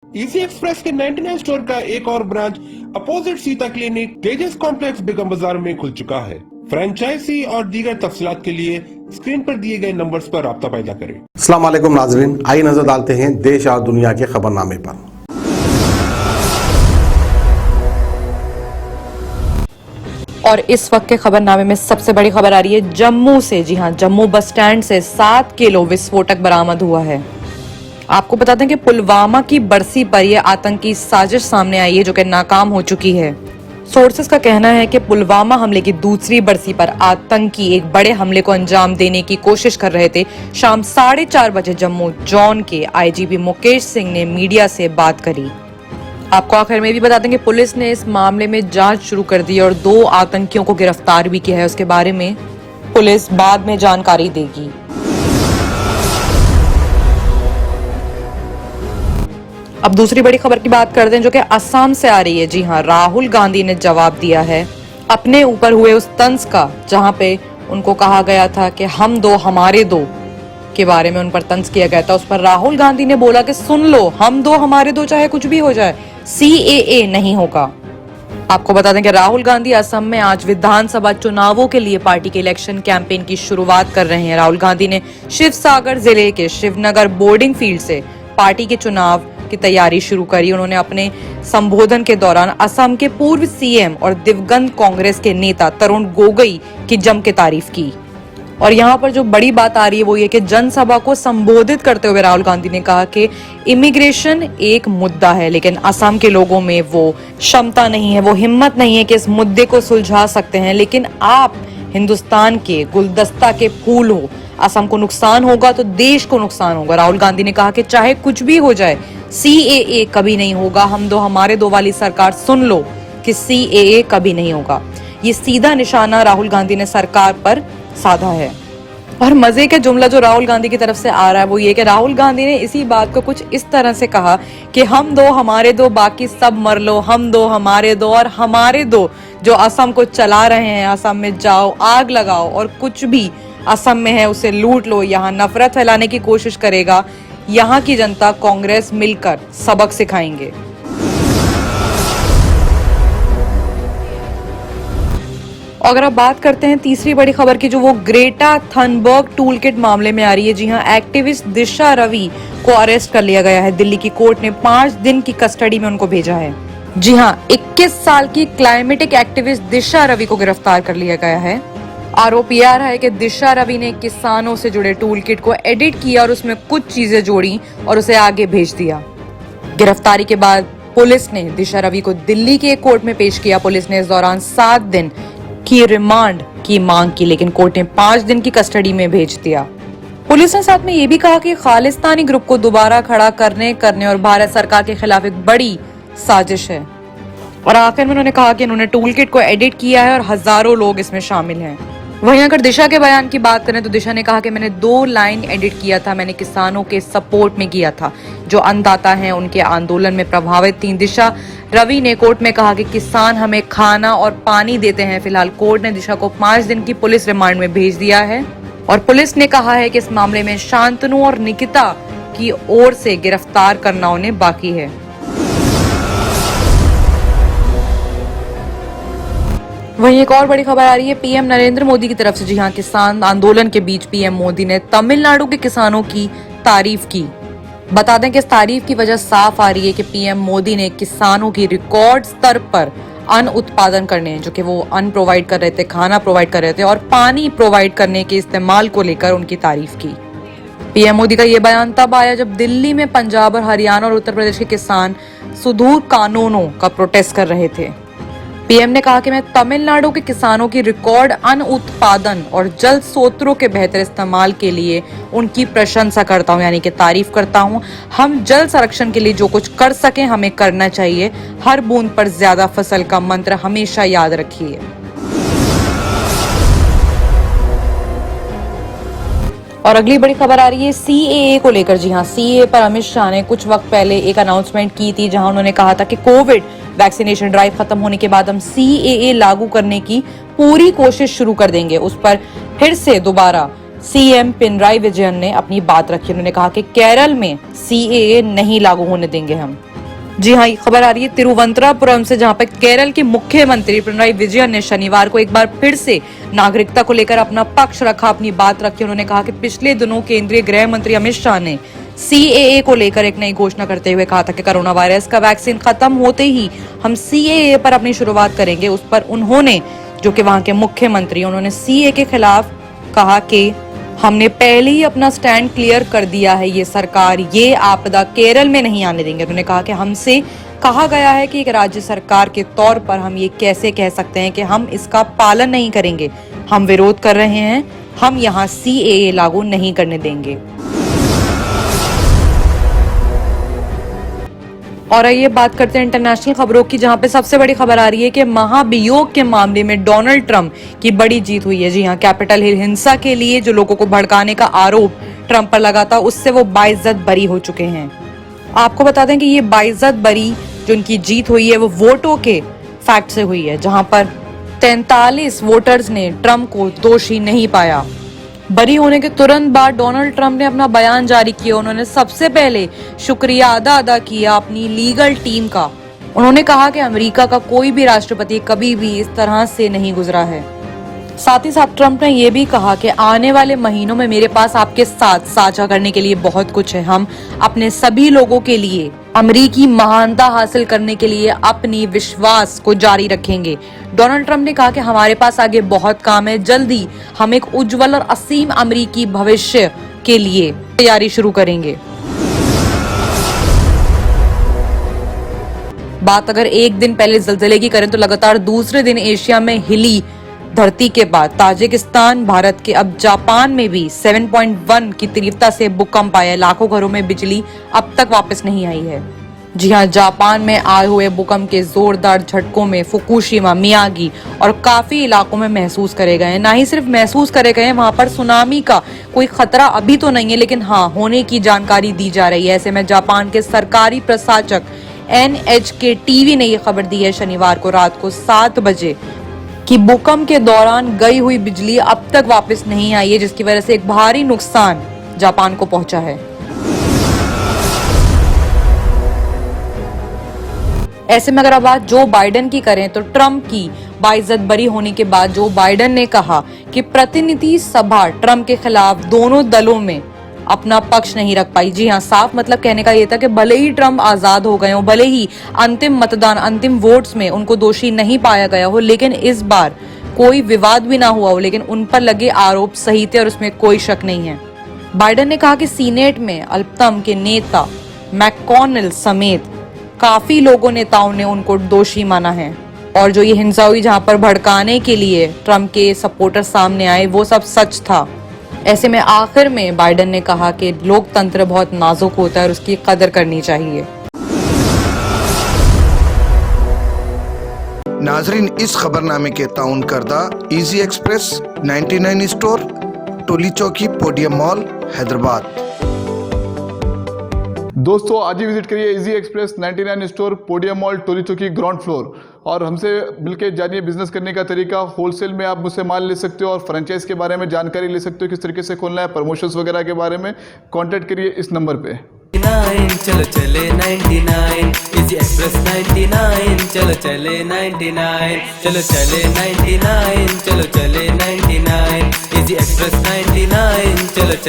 Easy express के 99 store का एक और ब्रांच अपोजिट सीता क्लिनिक तेजस कॉम्प्लेक्स बेगम बाजार में खुल चुका है। फ्रेंचाइजी और दीगर तफसीलात के लिए स्क्रीन पर दिए गए नंबर्स पर राब्ता पैदा करें। अस्सलाम वालेकुम नाजरीन, आइए नजर डालते हैं देश और दुनिया के खबरनामे पर। और इस वक्त के खबरनामे में सबसे बड़ी खबर आ रही है जम्मू से। जी हां, जम्मू बस स्टैंड से 7 किलो विस्फोटक बरामद हुआ है। आपको बता दें कि पुलवामा की बरसी पर यह आतंकी साजिश सामने आई है जो कि नाकाम हो चुकी है। सोर्सेस का कहना है कि पुलवामा हमले की दूसरी बरसी पर आतंकी एक बड़े हमले को अंजाम देने की कोशिश कर रहे थे। शाम 4:30 बजे जम्मू जोन के आईजीपी मुकेश सिंह ने मीडिया से बात करी। आपको आखिर में भी बता दें कि पुलिस ने इस मामले में जांच शुरू कर दी और 2 आतंकियों को गिरफ्तार भी किया है। उसके बारे में पुलिस बाद में जानकारी देगी। अब दूसरी बड़ी खबर की बात करते हैं जो कि असम से आ रही है। जी हां, राहुल गांधी ने जवाब दिया है अपने ऊपर हुए उस तंज का जहां पे उनको कहा गया था कि हम दो हमारे दो के बारे में उन पर तंज किया गया था। उस पर राहुल गांधी ने बोला कि सुन लो, हम दो हमारे दो, चाहे कुछ भी हो जाए, CAA नहीं होगा। आपको बता दें कि राहुल गांधी असम में आज विधानसभा चुनावों के लिए पार्टी के इलेक्शन कैंपेन की शुरुआत कर रहे हैं। राहुल गांधी ने शिवसागर जिले के शिवनगर बोर्डिंग फील्ड से पार्टी के चुनाव की तैयारी शुरू करी। उन्होंने अपने संबोधन के दौरान असम के पूर्व CM और दिवंगत कांग्रेस के नेता तरुण गोगोई की जम के तारीफ की। और यहाँ पर जो बड़ी बात आ रही है वो ये कि जनसभा को संबोधित करते हुए राहुल गांधी ने कहा कि इमिग्रेशन एक मुद्दा है, लेकिन असम के लोगों में वो क्षमता नहीं है, वो हिम्मत नहीं है कि इस मुद्दे को सुलझा सकते हैं। लेकिन आप हिंदुस्तान के गुलदस्ता के फूल हो, असम को नुकसान होगा तो देश को नुकसान होगा। राहुल गांधी ने कहा कि चाहे कुछ भी हो जाए, CAA कभी नहीं होगा। हम दो हमारे दो वाली सरकार सुन लो कि CAA कभी नहीं होगा। ये सीधा निशाना राहुल गांधी ने सरकार पर साधा है। और मजे का जुमला जो राहुल गांधी की तरफ से आ रहा है वो ये कि राहुल गांधी ने इसी बात को कुछ इस तरह से कहा कि हम दो हमारे दो, बाकी सब मर लो, हम दो हमारे दो, और हमारे दो जो असम को चला रहे हैं, असम में जाओ, आग लगाओ और कुछ भी असम में है उसे लूट लो, यहाँ नफरत फैलाने की कोशिश करेगा, यहाँ की जनता कांग्रेस मिलकर सबक सिखाएंगे। अगर आप बात करते हैं तीसरी बड़ी खबर की, जो वो ग्रेटा थनबर्ग टूल किट मामले में आ रही है। जी हां, एक्टिविस्ट दिशा रवि को अरेस्ट कर लिया गया है। दिल्ली की कोर्ट ने 5 दिन की कस्टडी में उनको भेजा है। जी हां, 21 साल की क्लाइमेटिक एक्टिविस्ट दिशा रवि को गिरफ्तार कर लिया गया है। आरोप यह आ रहा है कि दिशा रवि ने किसानों से जुड़े टूल किट को एडिट किया और उसमें कुछ चीजें जोड़ी और उसे आगे भेज दिया। गिरफ्तारी के बाद पुलिस ने दिशा रवि को दिल्ली के एक कोर्ट में पेश किया। पुलिस ने इस दौरान 7 दिन की रिमांड की मांग की, लेकिन कोर्ट ने 5 दिन की कस्टडी में भेज दिया। पुलिस ने साथ में ये भी कहा कि खालिस्तानी ग्रुप को दोबारा खड़ा करने और भारत सरकार के खिलाफ एक बड़ी साजिश है। और आखिर में उन्होंने कहा कि इन्होंने टूल किट को एडिट किया है और हजारों लोग इसमें शामिल हैं। वहीं अगर दिशा के बयान की बात करें तो दिशा ने कहा कि मैंने 2 लाइन एडिट किया था, मैंने किसानों के सपोर्ट में किया था, जो अन्नदाता हैं उनके आंदोलन में प्रभावित थी। दिशा रवि ने कोर्ट में कहा कि किसान हमें खाना और पानी देते हैं। फिलहाल कोर्ट ने दिशा को 5 दिन की पुलिस रिमांड में भेज दिया है और पुलिस ने कहा है कि इस मामले में शांतनु और निकिता की ओर से गिरफ्तार करना उन्हें बाकी है। वहीं एक और बड़ी खबर आ रही है PM नरेंद्र मोदी की तरफ से। जी हां, किसान आंदोलन के बीच PM मोदी ने तमिलनाडु के किसानों की तारीफ की। बता दें कि इस तारीफ की वजह साफ आ रही है कि PM मोदी ने किसानों की रिकॉर्ड स्तर पर अन्न उत्पादन करने, जो कि वो अन्न प्रोवाइड कर रहे थे, खाना प्रोवाइड कर रहे थे, और पानी प्रोवाइड करने के इस्तेमाल को लेकर उनकी तारीफ की। PM मोदी का ये बयान तब आया जब दिल्ली में पंजाब और हरियाणा और उत्तर प्रदेश के किसान सुदूर कानूनों का प्रोटेस्ट कर रहे थे। PM ने कहा कि मैं तमिलनाडु के किसानों की रिकॉर्ड अन्न उत्पादन और जल स्रोतों के बेहतर इस्तेमाल के लिए उनकी प्रशंसा करता हूं, यानी कि तारीफ करता हूं। हम जल संरक्षण के लिए जो कुछ कर सकें हमें करना चाहिए। हर बूंद पर ज्यादा फसल का मंत्र हमेशा याद रखिए। और अगली बड़ी खबर आ रही है CAA को लेकर। जी हां, CAA पर अमित शाह ने कुछ वक्त पहले एक अनाउंसमेंट की थी जहां उन्होंने कहा था कि कोविड वैक्सीनेशन ड्राइव खत्म होने के बाद हम CAA लागू करने की पूरी कोशिश शुरू कर देंगे। उस पर फिर से दोबारा CM पिनराई विजयन ने अपनी बात रखी। उन्होंने कहा कि केरल में CAA नहीं लागू होने देंगे हम। जी हाँ, ये खबर आ रही है तिरुवनंतपुरम से, जहां पर केरल के मुख्यमंत्री पिनराई विजयन ने शनिवार को एक बार फिर से नागरिकता को लेकर अपना पक्ष रखा, अपनी बात रखी। उन्होंने कहा कि पिछले दिनों केंद्रीय गृह मंत्री अमित शाह ने CAA को लेकर एक नई घोषणा करते हुए कहा था कि कोरोना वायरस का वैक्सीन खत्म होते ही हम CAA पर अपनी शुरुआत करेंगे। उस पर उन्होंने, जो कि वहां के मुख्यमंत्री, उन्होंने CAA के खिलाफ कहा कि हमने पहले ही अपना स्टैंड क्लियर कर दिया है, ये सरकार ये आपदा केरल में नहीं आने देंगे। उन्होंने कहा कि हमसे कहा गया है कि एक राज्य सरकार के तौर पर हम ये कैसे कह सकते हैं कि हम इसका पालन नहीं करेंगे। हम विरोध कर रहे हैं, हम यहाँ CAA लागू नहीं करने देंगे। और आइए बात करते हैं इंटरनेशनल खबरों की, जहां पे सबसे बड़ी खबर आ रही है कि महाभियोग के मामले में डोनाल्ड ट्रंप की बड़ी जीत हुई है। जी हां, कैपिटल हिल हिंसा के लिए जो लोगों को भड़काने का आरोप ट्रंप पर लगा था, उससे वो बाइज्जत बरी हो चुके हैं। आपको बता दें कि ये बाइज्जत बरी जो उनकी जीत हुई है वो वोटों के फैक्ट से हुई है, जहां पर 43 वोटर्स ने ट्रंप को दोषी नहीं पाया। बरी होने के तुरंत बाद डोनाल्ड ट्रंप ने अपना बयान जारी किया। उन्होंने सबसे पहले शुक्रिया अदा किया अपनी लीगल टीम का। उन्होंने कहा कि अमेरिका का कोई भी राष्ट्रपति कभी भी इस तरह से नहीं गुजरा है। साथ ही साथ ट्रंप ने यह भी कहा कि आने वाले महीनों में मेरे पास आपके साथ साझा करने के लिए बहुत कुछ है। हम अपने सभी लोगों के लिए अमेरिकी महानता हासिल करने के लिए अपनी विश्वास को जारी रखेंगे। डोनाल्ड ट्रंप ने कहा कि हमारे पास आगे बहुत काम है, जल्दी हम एक उज्जवल और असीम अमेरिकी भविष्य के लिए तैयारी शुरू करेंगे। बात अगर एक दिन पहले ज़लज़ले की करें तो लगातार दूसरे दिन एशिया में हिली धरती के बाद ताजिकिस्तान, भारत के अब जापान में भी 7.1 की तीव्रता से भूकंप आया। लाखों घरों में बिजली अब तक वापस नहीं आई है। जी हाँ, जापान में आए हुए भूकंप के जोरदार झटकों में फुकुशिमा, मियागी और काफी इलाकों में महसूस करे गए हैं। ना ही सिर्फ महसूस करे गए हैं, वहां पर सुनामी का कोई खतरा अभी तो नहीं है, लेकिन हाँ होने की जानकारी दी जा रही है। ऐसे में जापान के सरकारी प्रशासक NHK TV ने यह खबर दी है शनिवार को रात को 7 बजे कि भूकंप के दौरान गई हुई बिजली अब तक वापस नहीं आई है, जिसकी वजह से एक भारी नुकसान जापान को पहुंचा है। ऐसे में अगर अब बात जो बाइडेन की करें तो ट्रंप की बाइज्जत बरी होने के बाद जो बाइडेन ने कहा कि प्रतिनिधि सभा ट्रंप के खिलाफ दोनों दलों में अपना पक्ष नहीं रख पाई। जी हाँ, साफ मतलब कहने का ये था कि भले ही ट्रंप आजाद हो गए हो, भले ही अंतिम मतदान, अंतिम वोट्स में उनको दोषी नहीं पाया गया हो, लेकिन इस बार कोई विवाद भी ना हुआ हो, लेकिन उन पर लगे आरोप सही थे और उसमें कोई शक नहीं है। बाइडेन ने कहा कि सीनेट में अल्पतम के नेता मैककॉनेल समेत काफी नेताओं ने उनको दोषी माना है, और जो ये हिंसा हुई जहां पर भड़काने के लिए ट्रंप के सपोर्टर सामने आए, वो सब सच था। ऐसे में आखिर में बाइडेन ने कहा कि लोकतंत्र बहुत नाजुक होता है और उसकी कदर करनी चाहिए। नाजरीन, इस खबरनामे के ताउन करदा इजी एक्सप्रेस 99 स्टोर, टोली चौकी, पोडियम मॉल, हैदराबाद। दोस्तों आज ही विजिट करिए easy express 99 store, podium mall, Toli Chowki, ground floor, और हमसे मिलकर जानिए बिजनेस करने का तरीका। होलसेल में आप मुझसे माल ले सकते हो और फ्रेंचाइज के बारे में जानकारी ले सकते हो, किस तरीके से खोलना है, प्रमोशंस वगैरह के बारे में कांटेक्ट करिए इस नंबर पे। चलो चले 99 इजी एक्सप्रेस 99, चलो चले 99, चलो चले 99, चलो चले 99 इजी एक्सप्रेस 99, चलो चले